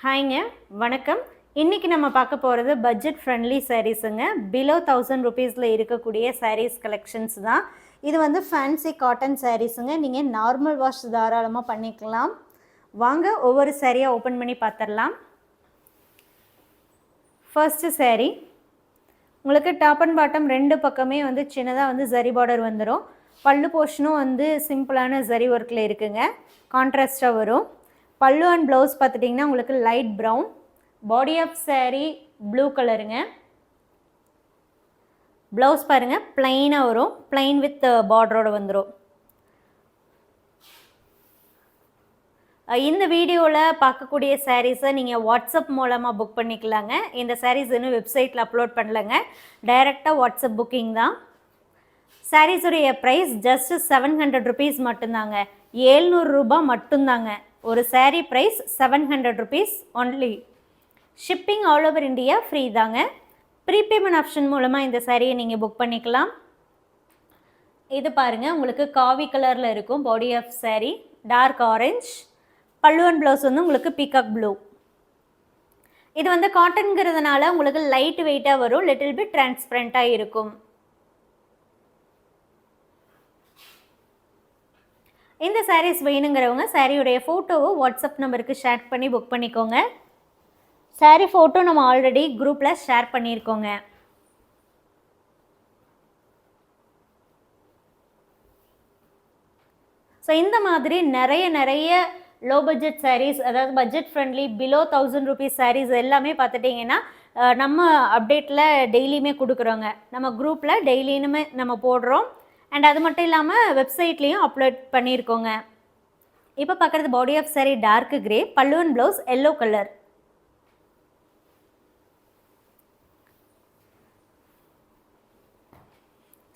ஹாய்ங்க, வணக்கம். இன்றைக்கி நம்ம பார்க்க போகிறது பட்ஜெட் ஃப்ரெண்ட்லி சாரீஸுங்க. பிலோ 1000 ருபீஸில் இருக்கக்கூடிய சாரீஸ் கலெக்ஷன்ஸ் தான். இது வந்து ஃபேன்சி காட்டன் சாரீஸுங்க. நீங்கள் நார்மல் வாஷ் தாராளமாக பண்ணிக்கலாம். வாங்க ஒவ்வொரு சாரியாக ஓப்பன் பண்ணி பார்த்துடலாம். ஃபர்ஸ்ட்டு சாரீ உங்களுக்கு டாப் அண்ட் பாட்டம் ரெண்டு பக்கமே வந்து சின்னதாக வந்து ஜரி பார்டர் வந்துடும். பல்லு போர்ஷனும் வந்து சிம்பிளான ஜரி ஒர்க்கில் இருக்குங்க. கான்ட்ராஸ்ட்டாக வரும். பல்லு அண்ட் ப்ளவுஸ் பார்த்துட்டிங்கன்னா உங்களுக்கு light brown. Body of sari blue கலருங்க. ப்ளவுஸ் பாருங்கள் ப்ளைனாக வரும். ப்ளைன் வித் பார்டரோடு வந்துடும். இந்த வீடியோவில் பார்க்கக்கூடிய சாரீஸை நீங்கள் வாட்ஸ்அப் மூலமாக புக் பண்ணிக்கலாங்க. இந்த சாரீஸ் இன்னும் வெப்சைட்டில் அப்லோட் பண்ணலைங்க. டைரெக்டாக வாட்ஸ்அப் புக்கிங் தான். சாரீஸுடைய ப்ரைஸ் ஜஸ்ட் 700 ருபீஸ் மட்டும்தாங்க. 700 ரூபா மட்டும்தாங்க. ஒரு sari price 700 rupees only. Shipping all over India free தாங்க. ப்ரீபேமெண்ட் ஆப்ஷன் மூலமாக இந்த சாரியை நீங்கள் புக் பண்ணிக்கலாம். இது பாருங்கள் உங்களுக்கு காவி கலரில் இருக்கும். Body of sari dark orange. Pallu and blouse வந்து உங்களுக்கு பீகாக் ப்ளூ. இது வந்து காட்டன்கிறதுனால உங்களுக்கு லைட் வெயிட்டாக வரும். லிட்டில் பிட் டிரான்ஸ்பரண்ட்டாக இருக்கும். இந்த சாரீஸ் வேணுங்கிறவங்க சாரியுடைய ஃபோட்டோவை வாட்ஸ்அப் நம்பருக்கு ஷேர் பண்ணி புக் பண்ணிக்கோங்க. சாரீ ஃபோட்டோ நம்ம ஆல்ரெடி குரூப்பில் ஷேர் பண்ணியிருக்கோங்க. ஸோ இந்த மாதிரி நிறைய லோ பட்ஜெட் சாரீஸ், அதாவது budget friendly below 1000 rupees saris எல்லாமே பார்த்துட்டிங்கன்னா நம்ம அப்டேட்டில் டெய்லியுமே கொடுக்குறோங்க. நம்ம குரூப்பில் டெய்லியுமே நம்ம போடுறோம். அண்ட் அது மட்டும் இல்லாமல் வெப்சைட்லேயும் அப்லோட் பண்ணியிருக்கோங்க. இப்போ பார்க்குறது body of sari dark grey. Pallu and blouse yellow colour.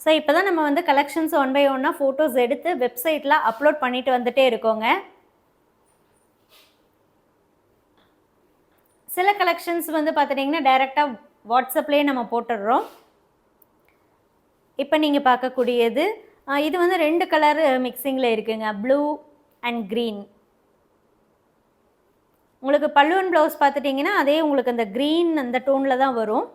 So இப்போ தான் நம்ம வந்து கலெக்ஷன்ஸ் ஒன் பை ஒன்னாக ஃபோட்டோஸ் எடுத்து வெப்சைட்டில் அப்லோட் பண்ணிட்டு வந்துட்டே இருக்கோங்க. சில கலெக்ஷன்ஸ் வந்து பார்த்துட்டிங்கன்னா டைரெக்டாக வாட்ஸ்அப்லேயே நம்ம போட்டுடுறோம். இப்போ நீங்கள் பார்க்கக்கூடியது இது வந்து ரெண்டு கலர் மிக்சிங்கில் இருக்குங்க. Blue and green. உங்களுக்கு பல்லு அண்ட் ப்ளவுஸ் பார்த்துட்டிங்கன்னா அதே உங்களுக்கு அந்த க்ரீன் அந்த டோனில் தான் வரும்.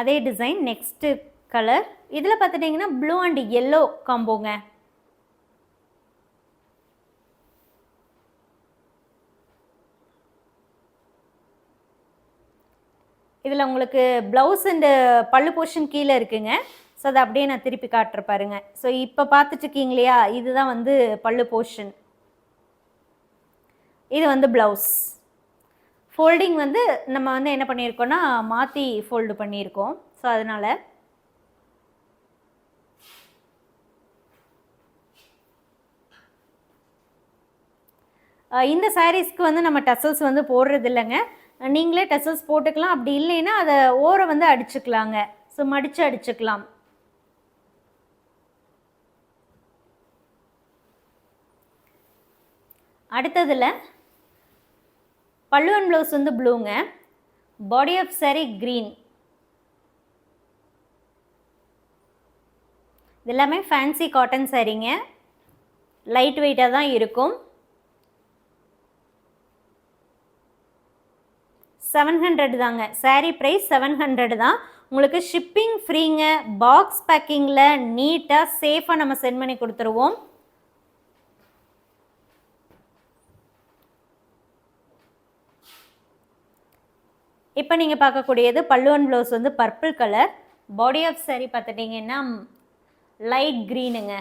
அதே டிசைன் நெக்ஸ்ட்டு கலர். இதில் பார்த்துட்டிங்கன்னா ப்ளூ அண்ட் எல்லோ காம்போங்க. இதில் உங்களுக்கு ப்ளவுஸ் அண்டு பல்லு போர்ஷன் கீழே இருக்குங்க. ஸோ அதை அப்படியே நான் திருப்பி காட்டுற பாருங்க. ஸோ இப்போ பார்த்துட்ருக்கீங்க இல்லையா, இதுதான் வந்து பல்லு போர்ஷன். இது வந்து ப்ளவுஸ். ஃபோல்டிங் வந்து நம்ம வந்து என்ன பண்ணியிருக்கோன்னா மாற்றி ஃபோல்டு பண்ணியிருக்கோம். ஸோ அதனால் இந்த சாரீஸ்க்கு வந்து நம்ம டசல்ஸ் வந்து போடுறது இல்லைங்க. நீங்களே டசல்ஸ் போட்டுக்கலாம். அப்படி இல்லைன்னா அதை ஓரை வந்து அடிச்சுக்கலாங்க. ஸோ மடித்து அடிச்சுக்கலாம். அடுத்ததில் பல்லு அண்ட் ப்ளவுஸ் வந்து ப்ளூங்க. Body of sari green. இது எல்லாமே ஃபேன்சி காட்டன் சாரீங்க. லைட் வெயிட்டாக தான் இருக்கும். 700 தாங்க. சாரீ ப்ரைஸ் 700 தான். உங்களுக்கு ஷிப்பிங் ஃப்ரீங்க. பாக்ஸ் பேக்கிங்கில் நீட்டாக சேஃபாக நம்ம சென்ட் பண்ணி கொடுத்துருவோம். இப்போ நீங்கள் பார்க்கக்கூடியது பல்லு அண்ட் ப்ளவுஸ் வந்து purple colour. Body of sari பார்த்துட்டிங்கன்னா லைட் க்ரீனுங்க.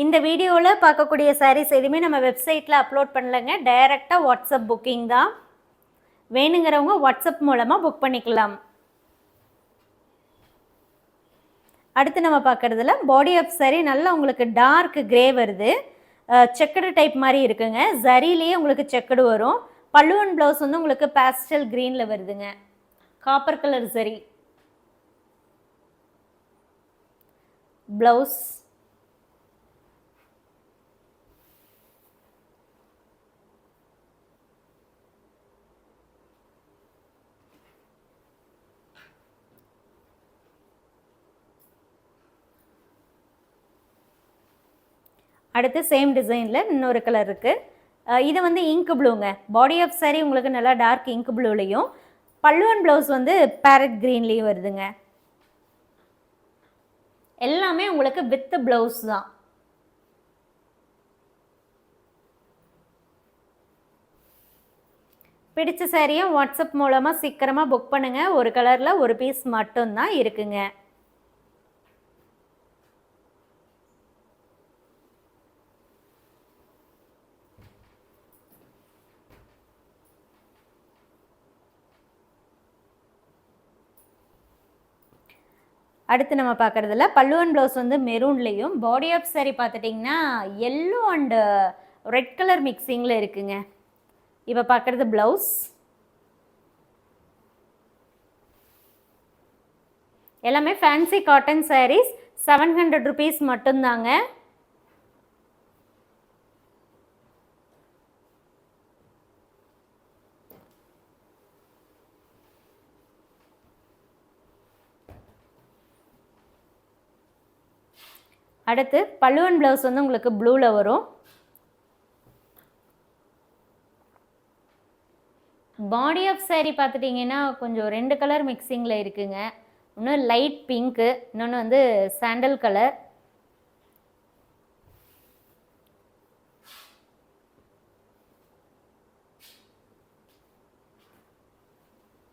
இந்த வீடியோவில் பார்க்கக்கூடிய சாரீஸ் எதுவுமே நம்ம வெப்சைட்டில் அப்லோட் பண்ணலைங்க. டைரெக்டாக வாட்ஸ்அப் புக்கிங் தான். வேணுங்கிறவங்க வாட்ஸ்அப் மூலமாக புக் பண்ணிக்கலாம். அடுத்து நம்ம பார்க்குறதுல பாடி ஆஃப் சாரீ நல்லா உங்களுக்கு டார்க் கிரே வருது. செக்கடு டைப் மாதிரி இருக்குங்க. ஜரிலேயே உங்களுக்கு செக்கடு வரும். பல்லு அண்ட் ப்ளவுஸ் வந்து உங்களுக்கு பேஸ்டல் க்ரீனில் வருதுங்க. Copper colour zari. ப்ளவுஸ் அடுத்து சேம் டிசைனில் இன்னொரு கலர் இருக்குது. இது வந்து இங்க் ப்ளூங்க. பாடி ஆஃப் சாரீ உங்களுக்கு நல்லா டார்க் இங்க் ப்ளூலையும், பல்லு அண்ட் ப்ளவுஸ் வந்து பேரட் க்ரீன்லேயும் வருதுங்க. எல்லாமே உங்களுக்கு வித் ப்ளவுஸ் தான். பிடிச்ச சாரியை வாட்ஸ்அப் மூலமாக சீக்கிரமாக புக் பண்ணுங்கள். ஒரு கலரில் ஒரு பீஸ் மட்டும்தான் இருக்குங்க. அடுத்து நம்ம பார்க்குறதுல பல்லு அண்ட் ப்ளவுஸ் வந்து மெரூன்லேயும், பாடி ஆஃப் சாரீ பார்த்துட்டிங்கன்னா எல்லோ அண்டு ரெட் கலர் மிக்சிங்கில் இருக்குங்க. இப்போ பார்க்குறது ப்ளவுஸ். எல்லாமே ஃபேன்சி காட்டன் சாரீஸ். 700 rupees மட்டும்தாங்க. அடுத்து பல்லு அண்ட் ப்ளவுஸ் வந்து உங்களுக்கு ப்ளூவில் வரும். பாடி ஆஃப் சாரீ பார்த்துட்டிங்கன்னா கொஞ்சம் 2 கலர் மிக்சிங்கில் இருக்குங்க. இன்னொன்று லைட் பிங்க்கு, இன்னொன்று வந்து சாண்டல் கலர்.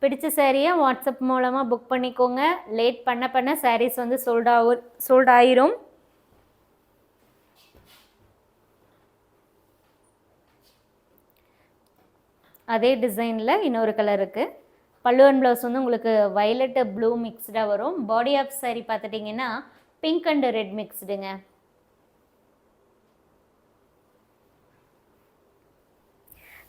பிடிச்ச சாரியை வாட்ஸ்அப் மூலமாக புக் பண்ணிக்கோங்க. லேட் பண்ண சாரீஸ் வந்து சோல்ட் ஆயிரும். அதே டிசைனில் இன்னொரு கலர் இருக்குது. பல்லு அண்ட் ப்ளவுஸ் வந்து உங்களுக்கு வயலட் ப்ளூ மிக்ஸ்டாக வரும். பாடி ஆஃப் சாரீ பார்த்துட்டிங்கன்னா பிங்க் அண்ட் ரெட் மிக்ஸ்டுங்க.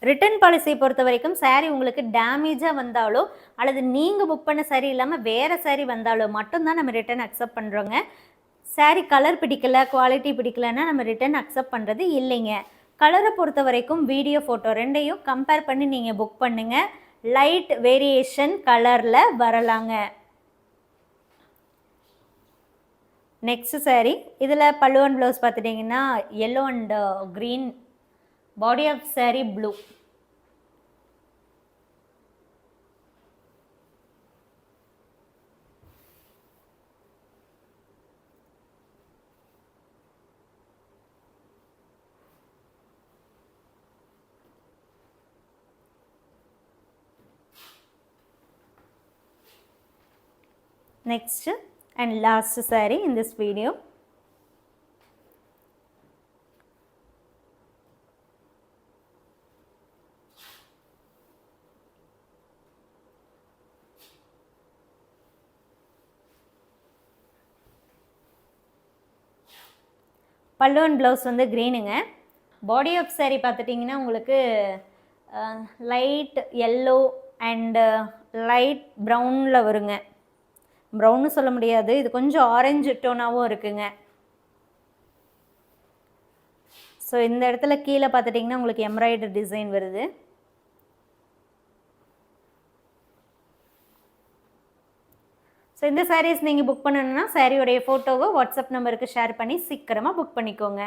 ரிட்டர்ன் பாலிசியை பொறுத்த வரைக்கும் சாரீ உங்களுக்கு டேமேஜாக வந்தாலோ அல்லது நீங்கள் புக் பண்ண சாரீ இல்லாமல் வேறு சாரீ வந்தாலோ மட்டும்தான் நம்ம ரிட்டர்ன் அக்செப்ட் பண்ணுறோங்க. சாரீ கலர் பிடிக்கல, குவாலிட்டி பிடிக்கலன்னா நம்ம ரிட்டர்ன் அக்செப்ட் பண்ணுறது இல்லைங்க. கலரை பொறுத்த வரைக்கும் வீடியோ ஃபோட்டோ ரெண்டையும் கம்பேர் பண்ணி நீங்கள் புக் பண்ணுங்கள். லைட் வேரியேஷன் கலரில் வரலாங்க. நெக்ஸ்ட் சாரீ இதில் பல்லு அண்ட் ப்ளவுஸ் பார்த்துட்டிங்கன்னா yellow and green, body of sari blue. Next and last saree in this video. Pallu and blouse வந்து க்ரீனுங்க. பாடி ஆஃப் சாரீ பார்த்துட்டிங்கன்னா உங்களுக்கு லைட் எல்லோ அண்டு லைட் ப்ரௌனில் வருங்க. ப்ரௌன்னு சொல்ல முடியாது, இது கொஞ்சம் ஆரஞ்சு டோனாகவும் இருக்குங்க. ஸோ இந்த இடத்துல கீழே பார்த்துட்டிங்கன்னா உங்களுக்கு எம்ப்ராய்டரி டிசைன் வருது. ஸோ இந்த சாரீஸ் நீங்கள் புக் பண்ணணுன்னா சாரியோடைய ஃபோட்டோவை வாட்ஸ்அப் நம்பருக்கு ஷேர் பண்ணி சீக்கிரமாக புக் பண்ணிக்கோங்க.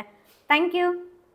தேங்க்யூ.